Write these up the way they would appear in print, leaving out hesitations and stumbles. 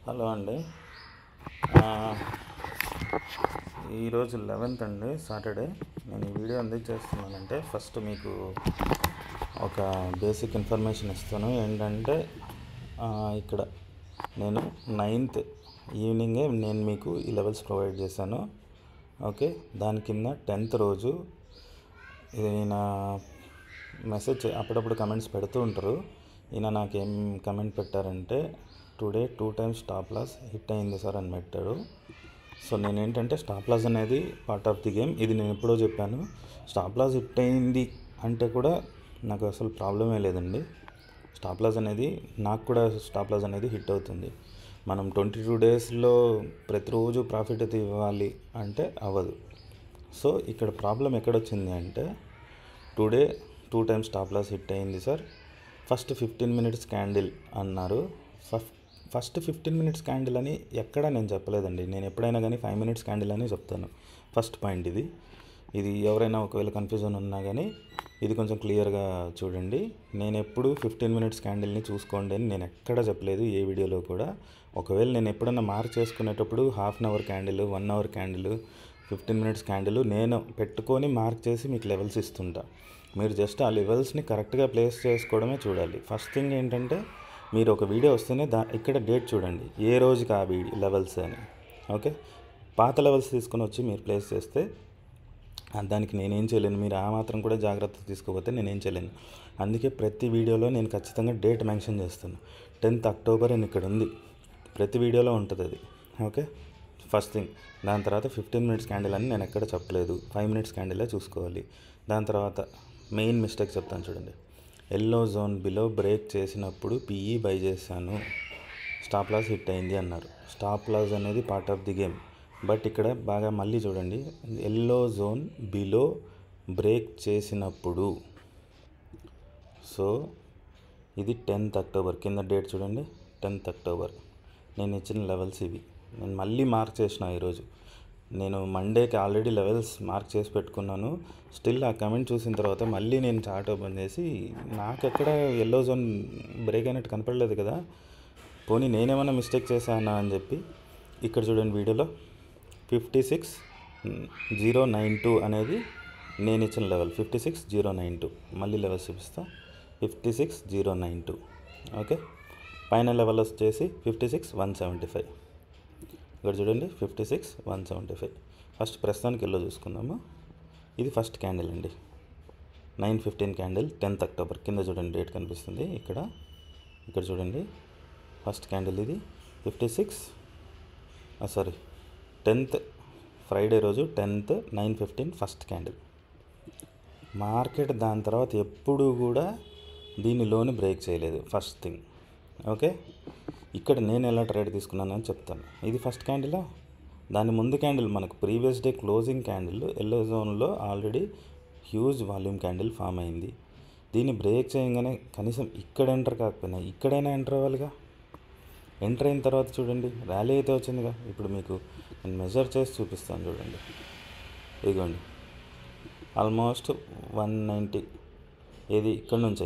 Hello అండి. ఈరోజు 11th అండి, సాటర్డే. నేను ఈ వీడియో ఎందుకు చేస్తున్నానంటే ఫస్ట్ మీకు ఒక బేసిక్ ఇన్ఫర్మేషన్ ఇస్తాను. ఏంటంటే ఇక్కడ నేను 9th ఈవినింగే నేను మీకు ఈ లెవెల్స్ ప్రొవైడ్ చేశాను. ఓకే, దాని కింద 10th రోజు ఈయన మెసేజ్ అప్పుడప్పుడు కమెంట్స్ పెడుతూ ఉంటారు. ఈయన నాకేం కమెంట్ పెట్టారంటే, today 2 times stop loss hit అయింది సార్ అని పెట్టాడు. సో నేనేంటంటే స్టాప్ లాస్ అనేది పార్ట్ ఆఫ్ ది గేమ్, ఇది నేను ఎప్పుడో చెప్పాను. స్టాప్ లాస్ హిట్ అయింది అంటే కూడా నాకు అసలు ప్రాబ్లమే లేదండి. స్టాప్ లాస్ అనేది నాకు కూడా స్టాప్ లాస్ అనేది హిట్ అవుతుంది. మనం 22 daysలో ప్రతిరోజు ప్రాఫిట్ అయితే ఇవ్వాలి అంటే అవ్వదు. సో ఇక్కడ ప్రాబ్లం ఎక్కడొచ్చింది అంటే, today 2 times stop loss hit అయింది సార్, ఫస్ట్ 15 minutes క్యాండిల్ అన్నారు. ఫస్ట్ 15 minutes క్యాండిల్ అని ఎక్కడా నేను చెప్పలేదండి. నేను ఎప్పుడైనా కానీ 5 minutes క్యాండిల్ అని చెప్తాను. ఫస్ట్ పాయింట్ ఇది ఎవరైనా ఒకవేళ కన్ఫ్యూజన్ ఉన్నా కానీ ఇది కొంచెం క్లియర్గా చూడండి. నేను ఎప్పుడు 15 minutes క్యాండిల్ని చూసుకోండి అని నేను ఎక్కడ చెప్పలేదు, ఏ వీడియోలో కూడా. ఒకవేళ నేను ఎప్పుడన్నా మార్క్ చేసుకునేటప్పుడు 1/2 hour candle, 1 hour candle, 15 minutes candle నేను పెట్టుకొని మార్క్ చేసి మీకు లెవెల్స్ ఇస్తుంటా. మీరు జస్ట్ ఆ లెవెల్స్ని కరెక్ట్గా ప్లేస్ చేసుకోవడమే చూడాలి. ఫస్ట్ థింగ్ ఏంటంటే, మీరు ఒక వీడియో వస్తేనే ఇక్కడ డేట్ చూడండి, ఏ రోజుకి ఆ వీడియో లెవెల్స్ అని. ఓకే, పాత లెవెల్స్ తీసుకొని వచ్చి మీరు ప్లేస్ చేస్తే దానికి నేనేం చేయలేను. మీరు ఆ మాత్రం కూడా జాగ్రత్త తీసుకోకపోతే నేనేం చేయలేను. అందుకే ప్రతి వీడియోలో నేను ఖచ్చితంగా డేట్ మెన్షన్ చేస్తాను. 10th October అని ఇక్కడ ఉంది, ప్రతి వీడియోలో ఉంటుంది అది. Okay, first thing. దాని తర్వాత 15 minutes క్యాండిల్ అని నేను ఎక్కడ చెప్పలేదు, 5 minutes క్యాండిలే చూసుకోవాలి. దాని తర్వాత మెయిన్ మిస్టేక్ చెప్తాను చూడండి. ఎల్లో జోన్ బిలో బ్రేక్ చేసినప్పుడు పిఈ బై చేశాను, స్టాప్ లాస్ హిట్ అయింది అన్నారు. స్టాప్ లాస్ అనేది part of the game, but ఇక్కడ బాగా మళ్ళీ చూడండి. ఎల్లో జోన్ బిలో బ్రేక్ చేసినప్పుడు, సో ఇది 10th October, కింద డేట్ చూడండి, 10th October. నేను ఇచ్చిన లెవెల్స్ ఇవి. నేను మళ్ళీ మార్క్ చేసిన ఈరోజు. నేను మండేకి ఆల్రెడీ లెవెల్స్ మార్క్ చేసి పెట్టుకున్నాను. స్టిల్ ఆ కమెంట్ చూసిన తర్వాత మళ్ళీ నేను చార్ట్ ఓపెన్ చేసి, నాకు ఎక్కడ ఎల్లో జోన్ బ్రేక్ అయినట్టు కనపడలేదు కదా, పోనీ నేనేమన్నా మిస్టేక్ చేశానా అని చెప్పి ఇక్కడ చూడండి వీడియోలో 56,092 అనేది నేను ఇచ్చిన లెవెల్. 56,092 మళ్ళీ లెవెల్స్ చూపిస్తా, 56,092. ఓకే, పైన లెవెల్ వచ్చేసి 56,175. ఇక్కడ చూడండి 56,175. ఫస్ట్ ప్రస్తుతానికి ఎల్లో చూసుకుందాము. ఇది ఫస్ట్ క్యాండిల్ అండి, 9:15 క్యాండిల్, 10th October. కింద చూడండి డేట్ కనిపిస్తుంది ఇక్కడ చూడండి. ఫస్ట్ క్యాండిల్ ఇది 10th ఫ్రైడే రోజు 10th 9:15 ఫస్ట్ క్యాండిల్. మార్కెట్ దాని తర్వాత ఎప్పుడు కూడా దీనిలోని బ్రేక్ చేయలేదు, ఫస్ట్ థింగ్. ఓకే, ఇక్కడ నేను ఎలా ట్రేడ్ తీసుకున్నానని చెప్తాను. ఇది ఫస్ట్ క్యాండిలా, దాని ముందు క్యాండిల్ మనకు previous day closing candle yellow జోన్లో already huge volume candle form అయింది. దీన్ని బ్రేక్ చేయగానే కనీసం ఇక్కడ ఎంటర్ కాకపోయినా ఇక్కడైనా ఎంటర్ అవ్వాలిగా. ఎంటర్ అయిన తర్వాత చూడండి ర్యాలీ అయితే వచ్చిందిగా. ఇప్పుడు మీకు నేను మెజర్ చేసి చూపిస్తాను చూడండి. ఇదిగోండి, ఆల్మోస్ట్ 190. ఏది ఇక్కడ నుంచి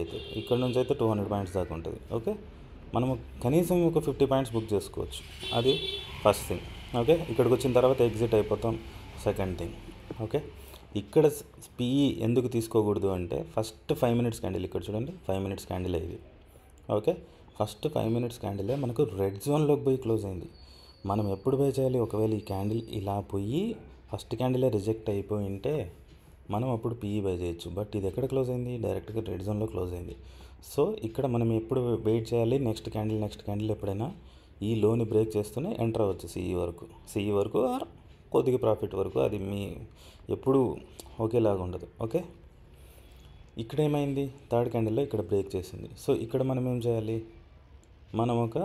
అయితే 200 points దాకా ఉంటుంది. ఓకే, మనము కనీసం ఒక 50 points బుక్ చేసుకోవచ్చు, అది ఫస్ట్ థింగ్. ఓకే, ఇక్కడికి వచ్చిన తర్వాత ఎగ్జిట్ అయిపోతాం, సెకండ్ థింగ్. ఓకే, ఇక్కడ పిఈ ఎందుకు తీసుకోకూడదు అంటే, ఫస్ట్ 5 minutes క్యాండిల్ ఇక్కడ చూడండి, 5 minutes క్యాండిల్ ఇది. ఓకే, ఫస్ట్ 5 minutes క్యాండిలే మనకు రెడ్ జోన్లోకి పోయి క్లోజ్ అయింది. మనం ఎప్పుడు బై చేయాలి? ఒకవేళ ఈ క్యాండిల్ ఇలా పోయి ఫస్ట్ క్యాండిలే రిజెక్ట్ అయిపోయి ఉంటే మనం అప్పుడు పిఈ బై చేయొచ్చు. బట్ ఇది ఎక్కడ క్లోజ్ అయింది? డైరెక్ట్గా రెడ్ జోన్లో క్లోజ్ అయింది. సో ఇక్కడ మనం ఎప్పుడు వెయిట్ చేయాలి? నెక్స్ట్ క్యాండిల్ ఎప్పుడైనా ఈ లోని బ్రేక్ చేస్తూనే ఎంటర్ అవ్వచ్చు సిఈ వరకు ఆర్ కొద్దిగా ప్రాఫిట్ వరకు. అది మీ ఎప్పుడు ఒకేలాగా ఉండదు. ఓకే, ఇక్కడ ఏమైంది? థర్డ్ క్యాండిల్లో ఇక్కడ బ్రేక్ చేసింది. సో ఇక్కడ మనం ఏం చేయాలి? మనం ఒక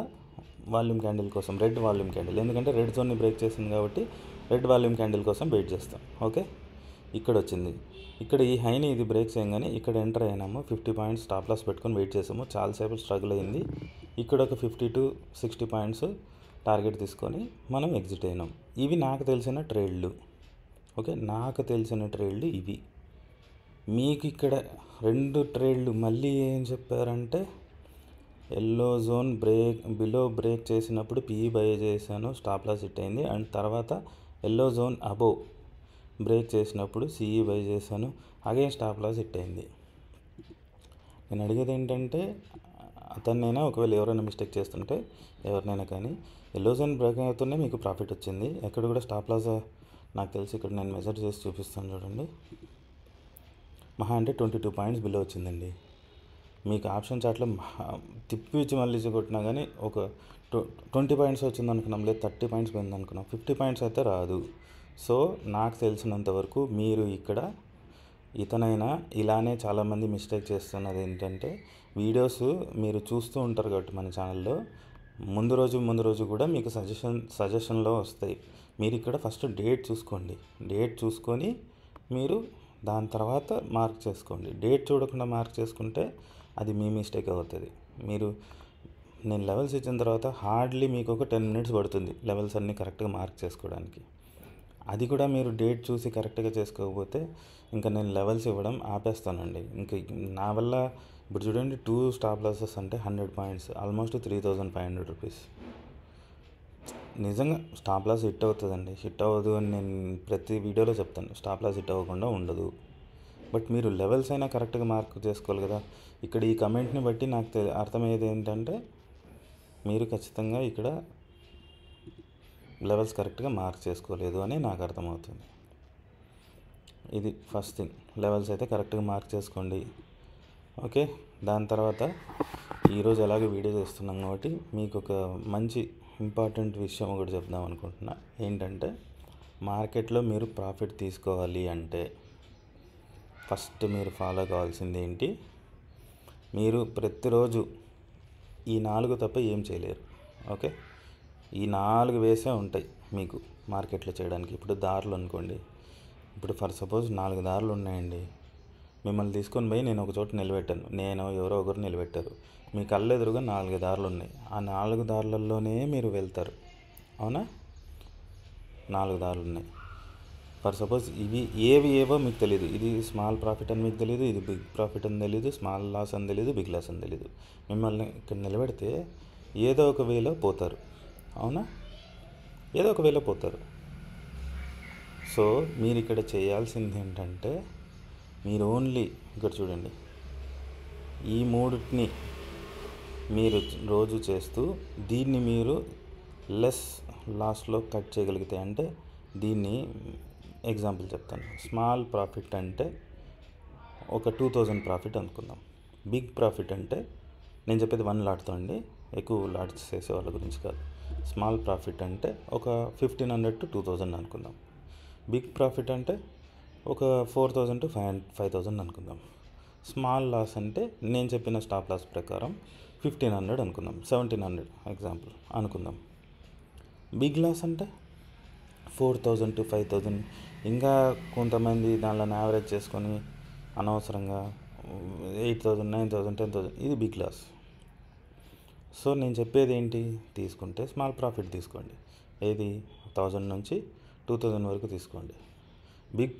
వాల్యూమ్ క్యాండిల్ కోసం, రెడ్ వాల్యూమ్ క్యాండిల్, ఎందుకంటే రెడ్ జోన్ని బ్రేక్ చేసింది కాబట్టి రెడ్ వాల్యూమ్ క్యాండిల్ కోసం వెయిట్ చేస్తాం. ఓకే, ఇక్కడ వచ్చింది. ఇక్కడ ఈ హైని ఇది బ్రేక్ చేయగానే ఇక్కడ ఎంటర్ అయినాము, 50 points స్టాప్ లాస్ పెట్టుకొని వెయిట్ చేసాము. చాలాసేపు స్ట్రగుల్ అయింది. ఇక్కడ ఒక 50 to 60 points టార్గెట్ తీసుకొని మనం ఎగ్జిట్ అయినాం. ఇవి నాకు తెలిసిన ట్రేడ్లు. ఓకే, నాకు తెలిసిన ట్రేడ్లు ఇవి. మీకు ఇక్కడ 2 ట్రేడ్లు మళ్ళీ ఏం చెప్పారంటే, ఎల్లో జోన్ బిలో బ్రేక్ చేసినప్పుడు పిఈ బై చేశాను, స్టాప్ లాస్ హిట్ అయింది. అండ్ తర్వాత ఎల్లో జోన్ అబోవ్ బ్రేక్ చేసినప్పుడు సిఈ బై చేశాను, అగైన్ స్టాప్ లాస్ హిట్ అయింది. నేను అడిగేది ఏంటంటే అతన్నైనా ఒకవేళ ఎవరైనా మిస్టేక్ చేస్తుంటే ఎవరినైనా కానీ ఎల్లో జోన్ బ్రేక్ అవుతూనే మీకు ప్రాఫిట్ వచ్చింది. ఎక్కడ కూడా స్టాప్ లాస్ నాకు తెలిసి ఇక్కడ నేను మెజర్ చేసి చూపిస్తాను చూడండి. మహా అంటే 22 పాయింట్స్ బిలో వచ్చిందండి. మీకు ఆప్షన్ చార్ట్లో తిప్పి ఇచ్చి మళ్ళీ కొట్టినా కానీ ఒక 20 పాయింట్స్ వచ్చింది అనుకున్నాం, లేదు 30 పాయింట్స్ పోయింది అనుకున్నాం, 50 పాయింట్స్ అయితే రాదు. సో నాకు తెలిసినంత వరకు మీరు ఇక్కడ ఇతనైనా ఇలానే చాలామంది మిస్టేక్ చేస్తున్నది ఏంటంటే వీడియోస్ మీరు చూస్తూ ఉంటారు కాబట్టి మన ఛానల్లో ముందు రోజు కూడా మీకు సజెషన్లో వస్తాయి. మీరు ఇక్కడ ఫస్ట్ డేట్ చూసుకోండి. డేట్ చూసుకొని మీరు దాని తర్వాత మార్క్ చేసుకోండి. డేట్ చూడకుండా మార్క్ చేసుకుంటే అది మీ మిస్టేక్ అవుతుంది. నేను లెవెల్స్ ఇచ్చిన తర్వాత హార్డ్లీ మీకు ఒక 10 మినిట్స్ పడుతుంది లెవెల్స్ అన్నీ కరెక్ట్గా మార్క్ చేసుకోవడానికి. అది కూడా మీరు డేట్ చూసి కరెక్ట్గా చేసుకోకపోతే ఇంకా నేను లెవెల్స్ ఇవ్వడం ఆపేస్తానండి. ఇంకా నా వల్ల ఇప్పుడు చూడండి 2 స్టాప్ లాసెస్ అంటే 100 పాయింట్స్, ఆల్మోస్ట్ 3500 రూపీస్. నిజంగా స్టాప్ లాస్ హిట్ అవుతుందండి, హిట్ అవ్వదు అని నేను ప్రతి వీడియోలో చెప్తాను. స్టాప్ లాస్ హిట్ అవ్వకుండా ఉండదు. బట్ మీరు లెవెల్స్ అయినా కరెక్ట్గా మార్క్ చేసుకోవాలి కదా. ఇక్కడ ఈ కమెంట్ని బట్టి నాకు అర్థమయ్యేది ఏంటంటే మీరు ఖచ్చితంగా ఇక్కడ లెవెల్స్ కరెక్ట్గా మార్క్ చేసుకోలేదు అని నాకు అర్థమవుతుంది. ఇది ఫస్ట్ థింగ్, లెవెల్స్ అయితే కరెక్ట్గా మార్క్ చేసుకోండి. ఓకే, దాని తర్వాత ఈరోజు ఎలాగో వీడియో చేస్తున్నాం కాబట్టి మీకు ఒక మంచి ఇంపార్టెంట్ విషయం ఒకటి చెప్దాం అనుకుంటున్నా. ఏంటంటే మార్కెట్లో మీరు ప్రాఫిట్ తీసుకోవాలి అంటే ఫస్ట్ మీరు ఫాలో కావాల్సింది ఏంటి, మీరు ప్రతిరోజు ఈ 4 తప్ప ఏం చేయలేరు. ఓకే, ఈ 4 వేసే ఉంటాయి మీకు మార్కెట్లో చేయడానికి. ఇప్పుడు దారులు అనుకోండి, ఇప్పుడు ఫర్ సపోజ్ 4 దారులు ఉన్నాయండి. మిమ్మల్ని తీసుకొని పోయి నేను ఒక చోట నిలబెట్టాను, నేను ఎవరో ఒకరు నిలబెట్టారు, మీ కళ్ళు ఎదురుగా 4 దారులు ఉన్నాయి. ఆ 4 దారులలోనే మీరు వెళ్తారు. అవునా, 4 దారులు ఉన్నాయి. ఫర్ సపోజ్ ఇవి ఏవో మీకు తెలియదు. ఇది స్మాల్ ప్రాఫిట్ అని మీకు తెలియదు, ఇది బిగ్ ప్రాఫిట్ అని తెలియదు, స్మాల్ లాస్ అని తెలియదు, బిగ్ లాస్ అని తెలియదు. మిమ్మల్ని ఇక్కడ నిలబెడితే ఏదో ఒక వేలో పోతారు. అవునా, ఏదో ఒక వేలో పోతారు. సో మీరు ఇక్కడ చేయాల్సింది ఏంటంటే మీరు ఓన్లీ ఇక్కడ చూడండి, ఈ 3ని మీరు రోజు చేస్తూ దీన్ని మీరు లెస్ లాస్లో కట్ చేయగలిగితే, అంటే దీన్ని ఎగ్జాంపుల్ చెప్తాను. స్మాల్ ప్రాఫిట్ అంటే ఒక 2000 ప్రాఫిట్ అనుకుందాం. బిగ్ ప్రాఫిట్ అంటే నేను చెప్పేది 1 లాట్తో అండి, ఎక్కువ లాట్స్ చేసే వాళ్ళ గురించి కాదు. స్మాల్ ప్రాఫిట్ అంటే ఒక 1500 to 2000 అనుకుందాం. బిగ్ ప్రాఫిట్ అంటే ఒక 4000 to 5000 అనుకుందాం. స్మాల్ లాస్ అంటే నేను చెప్పిన స్టాప్ లాస్ ప్రకారం 1500 అనుకుందాం, 1700 ఎగ్జాంపుల్ అనుకుందాం. బిగ్ లాస్ అంటే 4000 to 5000. ఇంకా కొంతమంది దానిలో యావరేజ్ చేసుకొని అనవసరంగా 8000, 9000, 10,000, ఇది బిగ్ లాస్. సో నేను చెప్పేది ఏంటి, తీసుకుంటే స్మాల్ ప్రాఫిట్ తీసుకోండి. ఏది 1000 నుంచి 2000 వరకు తీసుకోండి. బిగ్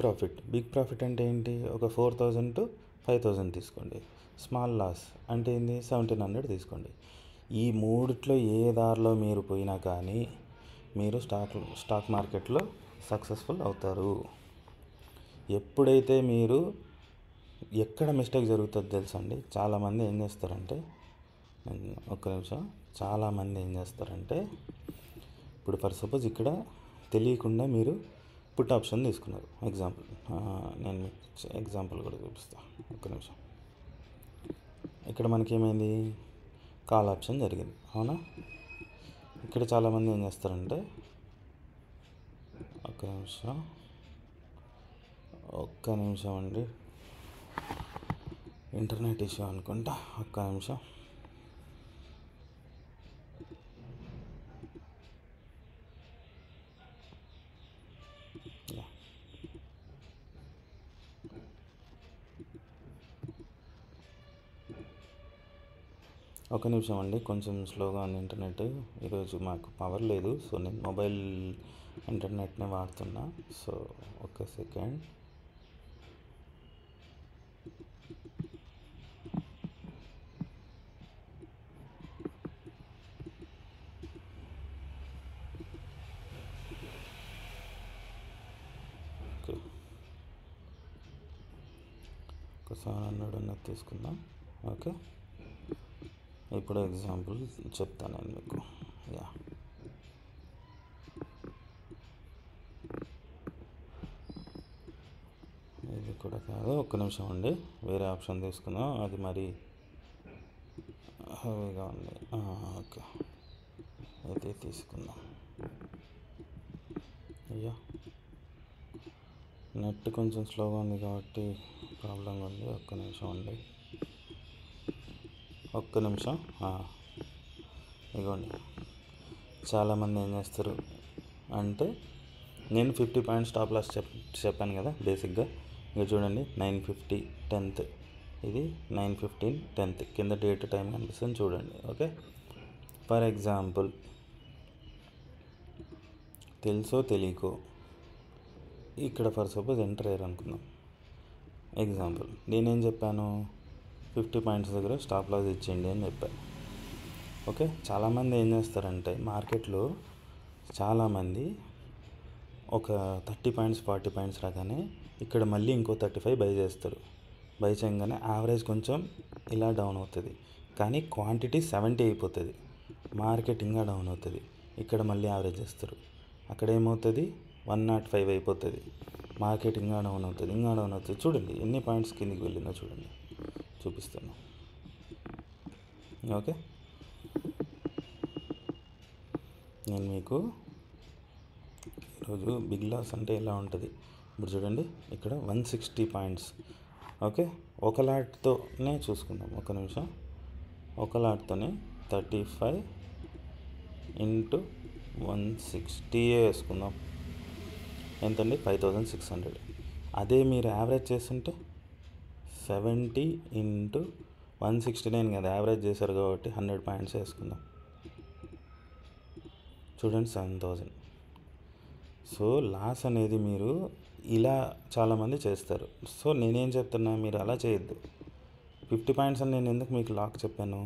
ప్రాఫిట్ అంటే ఏంటి, ఒక 4000 to 5000 తీసుకోండి. స్మాల్ లాస్ అంటే ఏంది, 1700 తీసుకోండి. ఈ 3లో ఏ దారిలో మీరు పోయినా కానీ మీరు స్టాక్ మార్కెట్లో సక్సెస్ఫుల్ అవుతారు. ఎప్పుడైతే మీరు ఎక్కడ మిస్టేక్ జరుగుతుందో తెలుసా అండి. చాలామంది ఏం చేస్తారంటే, ఒక్క నిమిషం, చాలామంది ఏం చేస్తారంటే ఇప్పుడు ఫర్ సపోజ్ ఇక్కడ తెలియకుండా మీరు పుట్ ఆప్షన్ తీసుకున్నారు. ఎగ్జాంపుల్ నేను ఎగ్జాంపుల్ కూడా చూపిస్తాను, ఒక్క నిమిషం. ఇక్కడ మనకేమైంది, కాల్ ఆప్షన్ జరిగింది. అవునా, ఇక్కడ చాలామంది ఏం చేస్తారంటే, ఒక్క నిమిషం అండి, ఇంటర్నెట్ ఇష్యూ అనుకుంటా, ఒక్క నిమిషం. ఒక నిమిషం అండి, కొంచెం స్లోగా ఉంది ఇంటర్నెట్. ఈరోజు మాకు పవర్ లేదు, సో నేను మొబైల్ ఇంటర్నెట్నే వాడుతున్నా. సో ఒక్క సెకండ్. 700 ఉన్నది తీసుకుందాం. ఓకే, ఇప్పుడు ఎగ్జాంపుల్ చెప్తాను నేను మీకు. యా, ఇది కూడా కాదు, ఒక్క నిమిషం అండి, వేరే ఆప్షన్ తీసుకుందాం. అది మరి హెవీగా ఉంది. ఓకే, అయితే తీసుకుందాం. అయ్యా, నెట్ కొంచెం స్లోగా ఉంది కాబట్టి ప్రాబ్లంగా ఉంది. ఒక్క నిమిషం అండి, ఒక్క నిమిషం. ఇదిగోండి, చాలామంది ఏం చేస్తారు అంటే, నేను 50 పాయింట్స్ స్టాప్ లాస్ చెప్పాను కదా బేసిక్గా. ఇక చూడండి, 9:50 10th, ఇది 9:15 10th, కింద డేట్ టైం కనిపిస్తుంది చూడండి. ఓకే, ఫర్ ఎగ్జాంపుల్, తెలుసో తెలియకో ఇక్కడ ఫర్ సపోజ్ ఎంటర్ అయ్యారు అనుకుందాం. ఎగ్జాంపుల్ నేనేం చెప్పాను, 50 పాయింట్స్ దగ్గర స్టాప్ లాస్ ఇచ్చేయండి అని చెప్పాను. ఓకే, చాలామంది ఏం చేస్తారంటే మార్కెట్లో చాలామంది ఒక 30 పాయింట్స్ 40 పాయింట్స్ రాగానే ఇక్కడ మళ్ళీ ఇంకో 35 బై చేస్తారు. బై చేయగానే యావరేజ్ కొంచెం ఇలా డౌన్ అవుతుంది, కానీ క్వాంటిటీ 70 అయిపోతుంది, మార్కెట్ ఇంకా డౌన్ అవుతుంది. ఇక్కడ మళ్ళీ యావరేజ్ చేస్తారు, అక్కడ ఏమవుతుంది 105 అయిపోతుంది, మార్కెట్ ఇంకా డౌన్ అవుతుంది, ఇంకా డౌన్ అవుతుంది. చూడండి ఎన్ని పాయింట్స్ కిందికి వెళ్ళిందో చూడండి, చూపిస్తాను. ఓకే, నేను మీకు ఈరోజు బిగ్ లాస్ అంటే ఎలా ఉంటుంది ఇప్పుడు చూడండి. ఇక్కడ 160 పాయింట్స్. ఓకే, ఒక లాట్తోనే చూసుకుందాం, ఒక నిమిషం. ఒక లాట్తోనే 35 × 160 వేసుకుందాం. ఎంతండి, 5600. అదే మీరు యావరేజ్ చేస్తుంటే 70 × 169 కదా, యావరేజ్ చేశారు కాబట్టి 100 పాయింట్స్ వేసుకుందాం. చూడండి 7000. సో లాస్ అనేది మీరు ఇలా చాలామంది చేస్తారు. సో నేనేం చెప్తున్నా, మీరు అలా చేయొద్దు. 50 పాయింట్స్ అని నేను ఎందుకు మీకు లాక్ చెప్పాను,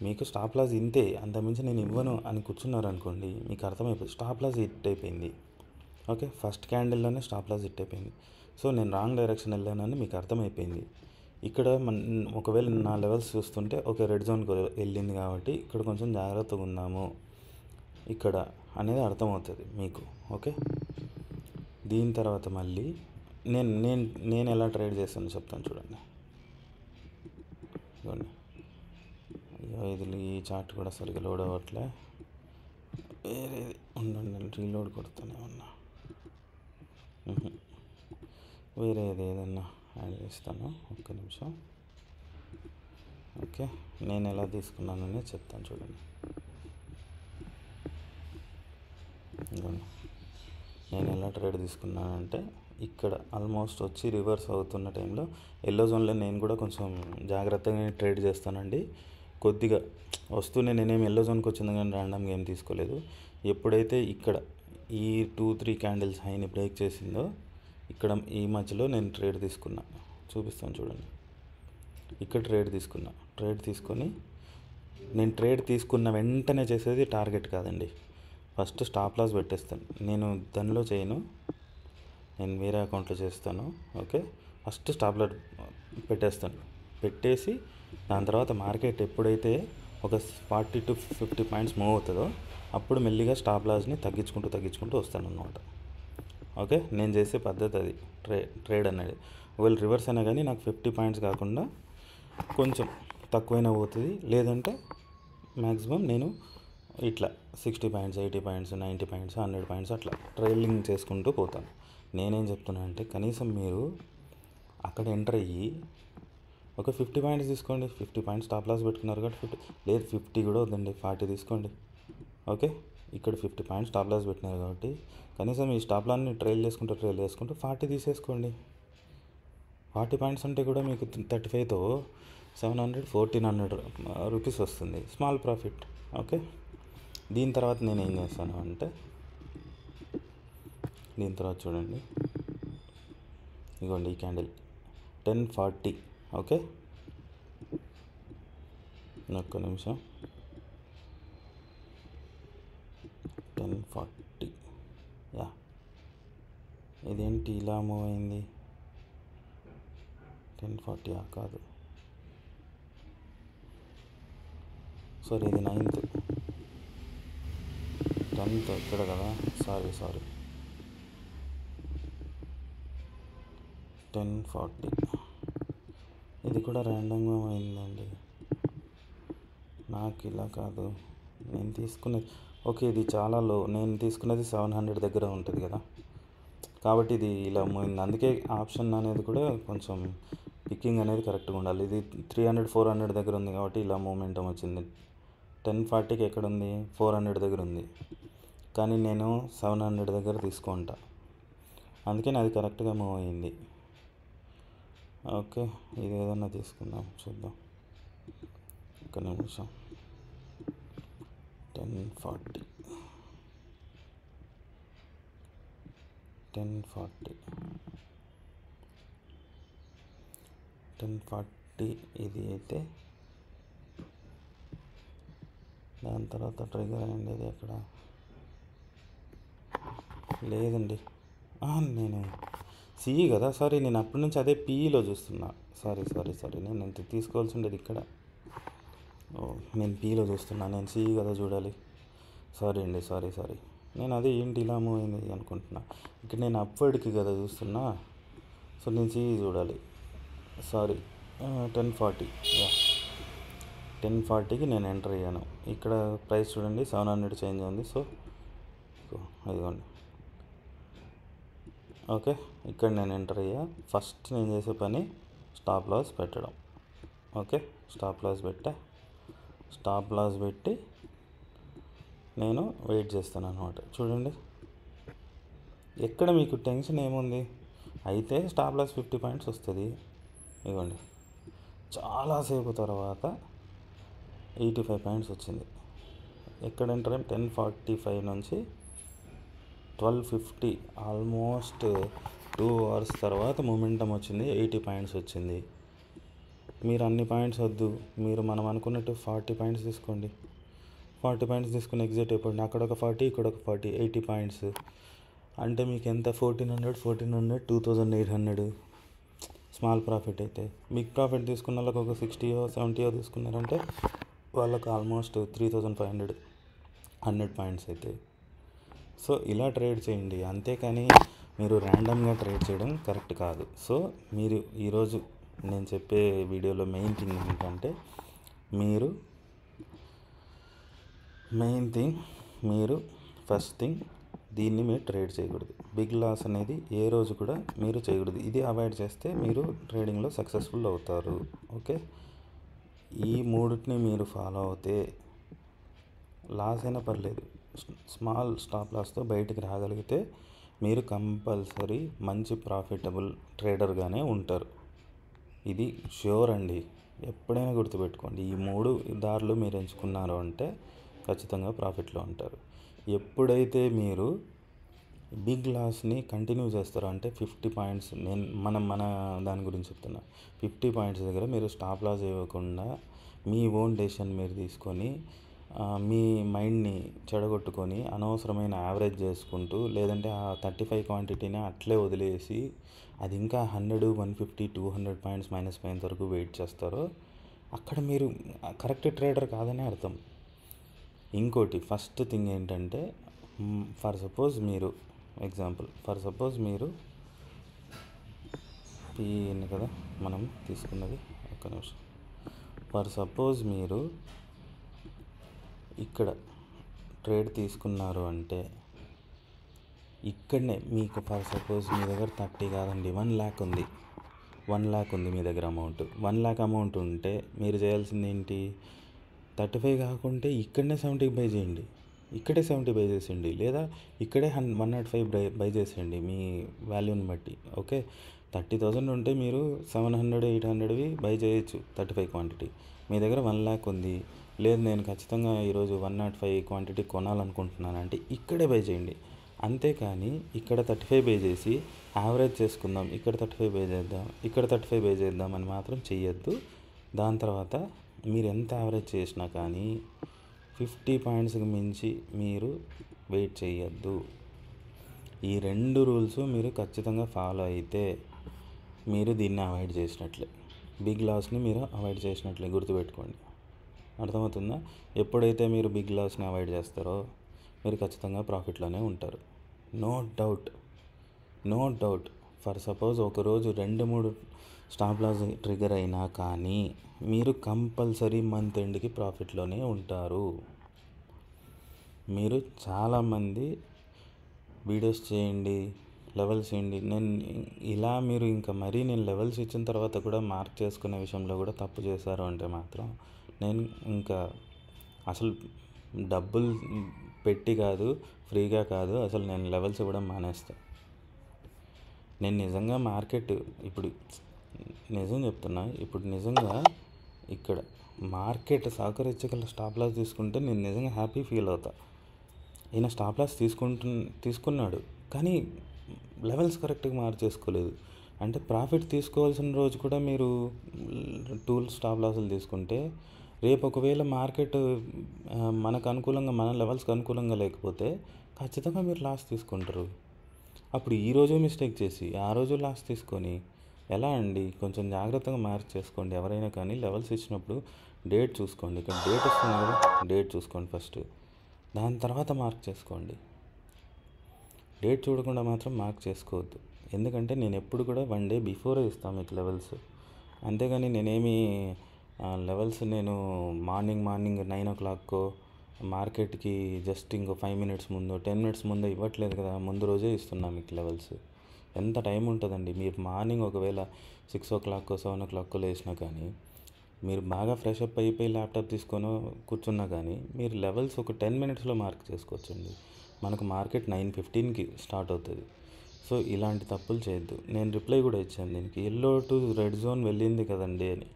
మీకు స్టాప్ లాస్ ఇంతే, అంతకుమించి నేను ఇవ్వను అని కూర్చున్నారు అనుకోండి, మీకు అర్థమైపోతుంది స్టాప్ లాస్ హిట్ అయిపోయింది. ఓకే, ఫస్ట్ క్యాండిల్లోనే స్టాప్ లాస్ హిట్ అయిపోయింది. సో నేను రాంగ్ డైరెక్షన్ వెళ్ళానని మీకు అర్థమైపోయింది. ఇక్కడ ఒకవేళ నా లెవెల్స్ చూస్తుంటే ఒక రెడ్ జోన్కి వెళ్ళింది కాబట్టి ఇక్కడ కొంచెం జాగ్రత్తగా ఉందాము ఇక్కడ అనేది అర్థమవుతుంది మీకు. ఓకే, దీని తర్వాత మళ్ళీ నేను నేను నేను ఎలా ట్రేడ్ చేస్తానో చెప్తాను చూడండి. ఇదిగోండి, ఇది ఈ చార్ట్ కూడా సరిగ్గా లోడ్ అవ్వట్లే, వేరేది ఉండండి, రీలోడ్ కొడుతూనే ఉన్నా. వేరేది ఏదన్నా యాడ్ చేస్తాను, ఒక్క నిమిషం. ఓకే, నేను ఎలా తీసుకున్నానని చెప్తాను చూడండి. నేను ఎలా ట్రేడ్ తీసుకున్నానంటే, ఇక్కడ ఆల్మోస్ట్ వచ్చి రివర్స్ అవుతున్న టైంలో ఎల్లో జోన్లో నేను కూడా కొంచెం జాగ్రత్తగా ట్రేడ్ చేస్తానండి. కొద్దిగా వస్తూనే నేనేమి ఎల్లో జోన్కి వచ్చింది కానీ ర్యాండమ్గా ఏం తీసుకోలేదు. ఎప్పుడైతే ఇక్కడ ఈ 2-3 క్యాండిల్స్ హైని బ్రేక్ చేసిందో ఇక్కడ ఈ మధ్యలో నేను ట్రేడ్ తీసుకున్నా, చూపిస్తాను చూడండి. ఇక్కడ ట్రేడ్ తీసుకొని నేను ట్రేడ్ తీసుకున్న వెంటనే చేసేది టార్గెట్ కాదండి, ఫస్ట్ స్టాప్ లాస్ పెట్టేస్తాను. నేను దానిలో చేయను, నేను వేరే అకౌంట్లో చేస్తాను. ఓకే, ఫస్ట్ స్టాప్ లాస్ పెట్టేసి దాని తర్వాత మార్కెట్ ఎప్పుడైతే ఒక 40 to 50 పాయింట్స్ మూవ్ అవుతుందో అప్పుడు మెల్లిగా స్టాప్ లాస్ని తగ్గించుకుంటూ వస్తాను అన్నమాట. ఓకే, నేను చేసే పద్ధతి అది ట్రేడ్ అనేది. ఒకవేళ రివర్స్ అయినా కానీ నాకు 50 పాయింట్స్ కాకుండా కొంచెం తక్కువైనా పోతుంది, లేదంటే మ్యాక్సిమం నేను ఇట్లా 60 పాయింట్స్ 80 పాయింట్స్ 90 పాయింట్స్ 100 పాయింట్స్ అట్లా ట్రైలింగ్ చేసుకుంటూ పోతాను. నేనేం చెప్తున్నా అంటే, కనీసం మీరు అక్కడ ఎంటర్ అయ్యి ఒక 50 పాయింట్స్ తీసుకోండి. 50 పాయింట్స్ స్టాప్ లాస్ పెట్టుకున్నారు కాబట్టి 50 కూడా వద్దండి, 40 తీసుకోండి. ఓకే, ఇక్కడ 50 పాయింట్స్ స్టాప్ లాస్ పెట్టినారు కాబట్టి కనీసం ఈ స్టాప్ లాస్ని ట్రైల్ చేసుకుంటూ 40 తీసేసుకోండి. 40 పాయింట్స్ అంటే కూడా మీకు 35తో 1400 రూపీస్ వస్తుంది, స్మాల్ ప్రాఫిట్. ఓకే, దీని తర్వాత నేను ఏం చేస్తాను అంటే, దీని తర్వాత చూడండి, ఇదిగోండి ఈ క్యాండిల్ 1040. ఓకే, ఒక్క నిమిషం, 1040. యా, ఇదేంటి ఇలా మూవ్ అయింది, 1040 కాదు, సారీ ఇది 9th, 10th ఇక్కడ కదా, సారీ 1040. ఇది కూడా ర్యాండమ్గా అయిందండి, నాకు ఇలా కాదు. నేను తీసుకున్నది ఓకే, ఇది చాలా లో. నేను తీసుకున్నది 700 దగ్గర ఉంటుంది కదా, కాబట్టి ఇది ఇలా పోయింది. అందుకే ఆప్షన్ అనేది కూడా కొంచెం పికింగ్ అనేది కరెక్ట్గా ఉండాలి. ఇది 300 400 దగ్గర ఉంది కాబట్టి ఇలా మూమెంటం వచ్చింది. 1040కి ఎక్కడ ఉంది, 400 దగ్గర ఉంది, కానీ నేను 700 దగ్గర తీసుకుంటా, అందుకే నాది కరెక్ట్గా మూవ్ అయ్యింది. ఓకే, ఇది ఏదన్నా తీసుకుందాం, చూద్దాం, ఒక నిమిషం. 1040 ఇది అయితే దాని తర్వాత ట్రిగర్ అనేది ఎక్కడ లేదండి. నేను సిఈ కదా, సారీ, నేను అప్పటి నుంచి అదే పీఈలో చూస్తున్నా. సారీ నేను ఎంత తీసుకోవాల్సి ఉండేది ఇక్కడ. నేను పీలో చూస్తున్నా, నేను సిఈ కదా చూడాలి. సారీ అండి, సారీ. నేను అదే ఏంటి ఇలా మూవ్ అయింది అనుకుంటున్నా. ఇక్కడ నేను అప్వర్డ్కి కదా చూస్తున్నా, సో నేను సిఈ చూడాలి. సారీ, 1040 1040కి నేను ఎంటర్ అయ్యాను. ఇక్కడ ప్రైస్ చూడండి 700 చేంజ్ ఉంది. సో ఇదిగోండి, ఓకే, ఇక్కడ నేను ఎంటర్ అయ్యా. ఫస్ట్ నేను చేసే పని స్టాప్ లాస్ పెట్టడం. ఓకే, స్టాప్ లాస్ పెట్టి నేను వెయిట్ చేస్తాను అనమాట. చూడండి, ఎక్కడ మీకు టెన్షన్ ఏముంది, అయితే స్టాప్ లాస్ 50 పాయింట్స్ వస్తుంది. ఇవ్వండి, చాలాసేపు తర్వాత 85 పాయింట్స్ వచ్చింది. ఎక్కడ ఎంటర్ 1045 నుంచి 1250, ఆల్మోస్ట్ 2 hours తర్వాత మొమెంటం వచ్చింది, 80 పాయింట్స్ వచ్చింది. మీరు అన్ని పాయింట్స్ వద్దు, మీరు మనం అనుకున్నట్టు 40 పాయింట్స్ తీసుకోండి. 40 పాయింట్స్ తీసుకుని ఎగ్జిట్ అయిపోండి. అక్కడ ఒక 40, ఇక్కడ ఒక 40, 80 పాయింట్స్ అంటే మీకు ఎంత, 1400 2800 స్మాల్ ప్రాఫిట్. అయితే బిగ్ ప్రాఫిట్ తీసుకున్న వాళ్ళకి ఒక 60 70 తీసుకున్నారంటే వాళ్ళకి ఆల్మోస్ట్ 3500 100 పాయింట్స్ అయితే. సో ఇలా ట్రేడ్ చేయండి, అంతేకాని మీరు ర్యాండమ్గా ట్రేడ్ చేయడం కరెక్ట్ కాదు. సో మీరు ఈరోజు నేను చెప్పే వీడియోలో మెయిన్ థింగ్ ఏంటంటే, మీరు ఫస్ట్ థింగ్ దీన్ని మీరు ట్రేడ్ చేయకూడదు. బిగ్ లాస్ అనేది ఏ రోజు కూడా మీరు చేయకూడదు. ఇది అవాయిడ్ చేస్తే మీరు ట్రేడింగ్లో సక్సెస్ఫుల్ అవుతారు. ఓకే, ఈ మూడింటిని మీరు ఫాలో అవుతే లాస్ అయినా పర్లేదు, స్మాల్ స్టాప్ లాస్తో బయటికి రాగలిగితే మీరు కంపల్సరీ మంచి ప్రాఫిటబుల్ ట్రేడర్గానే ఉంటారు. ఇది ష్యూర్ అండి, ఎప్పుడైనా గుర్తుపెట్టుకోండి. ఈ 3 దారులు మీరు ఎంచుకున్నారు అంటే ఖచ్చితంగా ప్రాఫిట్లో ఉంటారు. ఎప్పుడైతే మీరు బిగ్ లాస్ని కంటిన్యూ చేస్తారో, అంటే 50 పాయింట్స్, మన దాని గురించి చెప్తున్నా, 50 పాయింట్స్ దగ్గర మీరు స్టాప్ లాస్ ఇవ్వకుండా మీ ఓన్ డెసిషన్ మీరు తీసుకొని మీ మైండ్ని చెడగొట్టుకొని అనవసరమైన యావరేజ్ చేసుకుంటూ, లేదంటే ఆ 35 క్వాంటిటీని అట్లే వదిలేసి అది ఇంకా 100 150 200 పాయింట్స్ మైనస్ పోయేంత వరకు వెయిట్ చేస్తారో, అక్కడ మీరు కరెక్ట్ ట్రేడర్ కాదని అర్థం. ఇంకోటి ఫస్ట్ థింగ్ ఏంటంటే, ఫర్ సపోజ్ మీరు పీని కదా మనం తీసుకున్నది, ఒక్క నిమిషం. ఫర్ సపోజ్ మీరు ఇక్కడ ట్రేడ్ తీసుకున్నారు అంటే, ఇక్కడనే మీకు ఫర్ సపోజ్ మీ దగ్గర 30 కాదండి 1 lakh ఉంది, 1 lakh ఉంది మీ దగ్గర అమౌంట్. 1 lakh అమౌంట్ ఉంటే మీరు చేయాల్సింది ఏంటి, 35 కాకుంటే ఇక్కడనే 70 బై చేయండి, ఇక్కడే 70 బై చేసేయండి, లేదా ఇక్కడే 105 బై చేసేయండి మీ వాల్యూని బట్టి. ఓకే, 30,000 ఉంటే మీరు 700 800వి బై చేయొచ్చు 35 క్వాంటిటీ. మీ దగ్గర 1 lakh ఉంది, లేదు నేను ఖచ్చితంగా ఈరోజు 105 క్వాంటిటీ కొనాలనుకుంటున్నాను అంటే ఇక్కడే బై చేయండి. అంతేకాని ఇక్కడ 35 బై చేసి యావరేజ్ చేసుకుందాం, ఇక్కడ 35 బై చేద్దాం, ఇక్కడ 35 బై చేద్దాం అని మాత్రం చెయ్యొద్దు. దాని తర్వాత మీరు ఎంత యావరేజ్ చేసినా కానీ 50 పాయింట్స్కి మించి మీరు వెయిట్ చేయొద్దు. ఈ 2 రూల్స్ మీరు ఖచ్చితంగా ఫాలో అయితే మీరు దీన్ని అవాయిడ్ చేసినట్లే, బిగ్ లాస్ని మీరు అవాయిడ్ చేసినట్లే, గుర్తుపెట్టుకోండి. అర్థమవుతుందా? ఎప్పుడైతే మీరు బిగ్ లాస్ని అవాయిడ్ చేస్తారో మీరు ఖచ్చితంగా ప్రాఫిట్లోనే ఉంటారు. No doubt, no doubt. For suppose ఒకరోజు 2-3 స్టాప్ లాస్ ట్రిగర్ అయినా కానీ మీరు కంపల్సరీ మంత్ ఎండ్కి ప్రాఫిట్లోనే ఉంటారు. మీరు చాలామంది వీడియోస్ చేయండి, లెవెల్స్ చేయండి. మీరు ఇంకా మరీ నేను లెవెల్స్ ఇచ్చిన తర్వాత కూడా మార్క్ చేసుకునే విషయంలో కూడా తప్పు చేశారు అంటే మాత్రం నేను ఇంకా అసలు డబ్బులు పెట్టి కాదు, ఫ్రీగా కాదు, అసలు నేను లెవెల్స్ ఇవ్వడం మానేస్తాను. నేను నిజంగా మార్కెట్ ఇప్పుడు నిజం చెప్తున్నా, ఇప్పుడు నిజంగా ఇక్కడ మార్కెట్ సహకరించగల స్టాప్ లాస్ తీసుకుంటే నేను నిజంగా హ్యాపీ ఫీల్ అవుతా. ఈయన స్టాప్ లాస్ తీసుకున్నాడు కానీ లెవెల్స్ కరెక్ట్గా మార్చేసుకోలేదు. అంటే ప్రాఫిట్ తీసుకోవాల్సిన రోజు కూడా మీరు స్టాప్ లాసులు తీసుకుంటే రేపు ఒకవేళ మార్కెట్ మనకు అనుకూలంగా, మన లెవెల్స్కి అనుకూలంగా లేకపోతే ఖచ్చితంగా మీరు లాస్ తీసుకుంటారు. అప్పుడు ఈరోజు మిస్టేక్ చేసి ఆ రోజు లాస్ తీసుకొని ఎలా అండి? కొంచెం జాగ్రత్తగా మార్క్ చేసుకోండి. ఎవరైనా కానీ లెవెల్స్ ఇచ్చినప్పుడు డేట్ చూసుకోండి. ఇక్కడ డేట్ వస్తుంది కదా, డేట్ చూసుకోండి ఫస్ట్, దాని తర్వాత మార్క్ చేసుకోండి. డేట్ చూడకుండా మాత్రం మార్క్ చేసుకోవద్దు. ఎందుకంటే నేను ఎప్పుడు కూడా 1 డే బిఫోరే ఇస్తాను మీకు లెవెల్స్. అంతేగాని నేనేమి లెవెల్స్ నేను మార్నింగ్ 9 o'clock మార్కెట్కి జస్ట్ ఇంకో 5 minutes ముందు, 10 minutes ముందు ఇవ్వట్లేదు కదా, ముందు రోజే ఇస్తున్నాను మీకు లెవెల్స్. ఎంత టైం ఉంటుందండి? మీరు మార్నింగ్ ఒకవేళ 6 o'clock 7 o'clock లేసినా కానీ, మీరు బాగా ఫ్రెష్ అప్ అయిపోయి ల్యాప్టాప్ తీసుకొని కూర్చున్నా కానీ మీరు లెవెల్స్ ఒక 10 minutesలో మార్క్ చేసుకోవచ్చండి. మనకు మార్కెట్ 9:15కి స్టార్ట్ అవుతుంది. సో ఇలాంటి తప్పులు చేయొద్దు. నేను రిప్లై కూడా ఇచ్చాను దీనికి, ఎల్లో టు రెడ్ జోన్ వెళ్ళింది కదండి అని.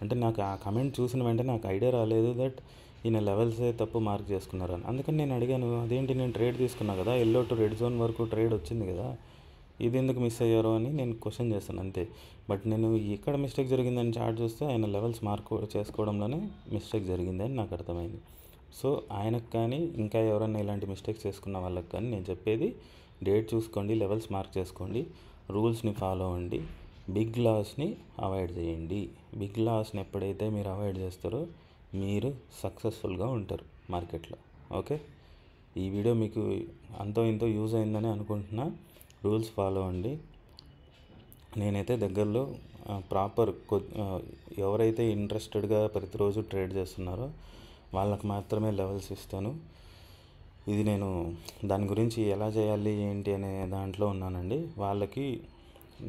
అంటే నాకు ఆ కమెంట్ చూసిన వెంటనే నాకు ఐడియా రాలేదు దట్ ఈయన లెవెల్సే తప్పు మార్క్ చేసుకున్నారని. అందుకని నేను అడిగాను, అదేంటి నేను ట్రేడ్ తీసుకున్నా కదా, ఎల్లో టు రెడ్ జోన్ వరకు ట్రేడ్ వచ్చింది కదా, ఇది ఎందుకు మిస్ అయ్యారో అని నేను క్వశ్చన్ చేస్తాను అంతే. బట్ నేను ఎక్కడ మిస్టేక్ జరిగిందని చార్ట్ చూస్తే ఆయన లెవెల్స్ మార్క్ చేసుకోవడంలోనే మిస్టేక్ జరిగిందని నాకు అర్థమైంది. సో ఆయనకు కానీ ఇంకా ఎవరైనా ఇలాంటి మిస్టేక్స్ చేసుకున్న వాళ్ళకి కానీ నేను చెప్పేది, డేట్ చూసుకోండి, లెవెల్స్ మార్క్ చేసుకోండి, రూల్స్ని ఫాలో అవ్వండి, బిగ్ లాస్ని అవాయిడ్ చేయండి. బిగ్ లాస్ని ఎప్పుడైతే మీరు అవాయిడ్ చేస్తారో మీరు సక్సెస్ఫుల్గా ఉంటారు మార్కెట్లో. ఓకే, ఈ వీడియో మీకు అంతో ఇంతో యూజ్ అయిందని అనుకుంటున్నా. రూల్స్ ఫాలో అవ్వండి. నేనైతే దగ్గరలో ప్రాపర్ ఎవరైతే ఇంట్రెస్టెడ్గా ప్రతిరోజు ట్రేడ్ చేస్తున్నారో వాళ్ళకి మాత్రమే లెవెల్స్ ఇస్తాను. ఇది నేను దాని గురించి ఎలా చేయాలి ఏంటి అనే దాంట్లో ఉన్నానండి. వాళ్ళకి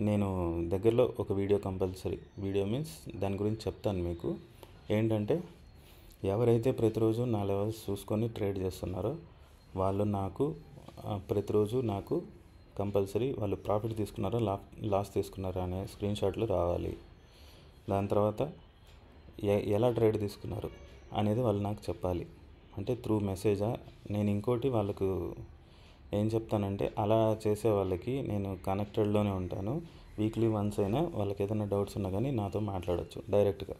నేను దగ్గరలో ఒక వీడియో కంపల్సరీ, వీడియో మీన్స్ దాని గురించి చెప్తాను మీకు. ఏంటంటే ఎవరైతే ప్రతిరోజు నా లెవెల్స్ చూసుకొని ట్రేడ్ చేస్తున్నారో వాళ్ళు నాకు ప్రతిరోజు నాకు కంపల్సరీ వాళ్ళు ప్రాఫిట్ తీసుకున్నారో లాస్ తీసుకున్నారో అనే స్క్రీన్షాట్లు రావాలి. దాని తర్వాత ఎలా ట్రేడ్ తీసుకున్నారు అనేది వాళ్ళు నాకు చెప్పాలి. అంటే త్రూ మెసేజా. నేను ఇంకోటి వాళ్ళకు ఏం చెప్తానంటే, అలా చేసే వాళ్ళకి నేను కనెక్టెడ్లోనే ఉంటాను. వీక్లీ వన్స్ అయినా వాళ్ళకి ఏదైనా డౌట్స్ ఉన్నా కానీ నాతో మాట్లాడవచ్చు డైరెక్ట్గా,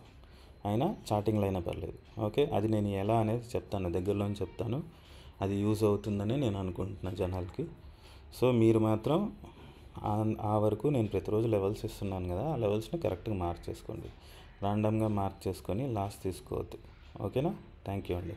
అయినా చాటింగ్లో అయినా పర్లేదు. ఓకే, అది నేను ఎలా అనేది చెప్తాను, దగ్గరలోనే చెప్తాను. అది యూజ్ అవుతుందని నేను అనుకుంటున్నాను జనాలకి. సో మీరు మాత్రం ఆ వరకు నేను ప్రతిరోజు లెవెల్స్ ఇస్తున్నాను కదా, ఆ లెవెల్స్ని కరెక్ట్గా మార్క్ చేసుకోండి. ర్యాండమ్గా మార్క్ చేసుకొని లాస్ తీసుకోవద్దు. ఓకేనా? థ్యాంక్ యూ అండి.